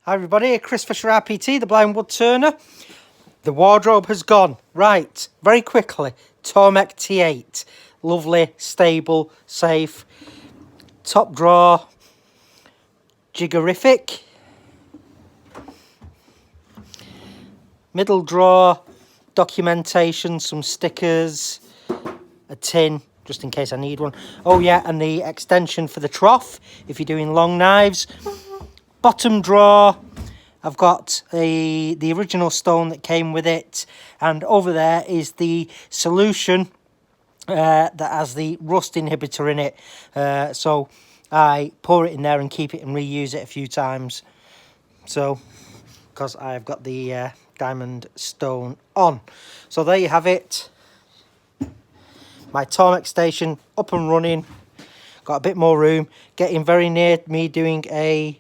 Hi everybody, Chris Fisher RPT, the blind wood turner. The wardrobe has gone. Right, very quickly. Tormek T8. Lovely, stable, safe. Top drawer. Jiggerific. Middle drawer. Documentation, some stickers. A tin, just in case I need one. Oh yeah, and the extension for the trough, if you're doing long knives. Bottom drawer. I've got the original stone that came with it, and over there is the solution that has the rust inhibitor in it. So I pour it in there and keep it and reuse it a few times. So, because I've got the diamond stone on. So there you have it. My Tormek station up and running. Got a bit more room. Getting very near me doing a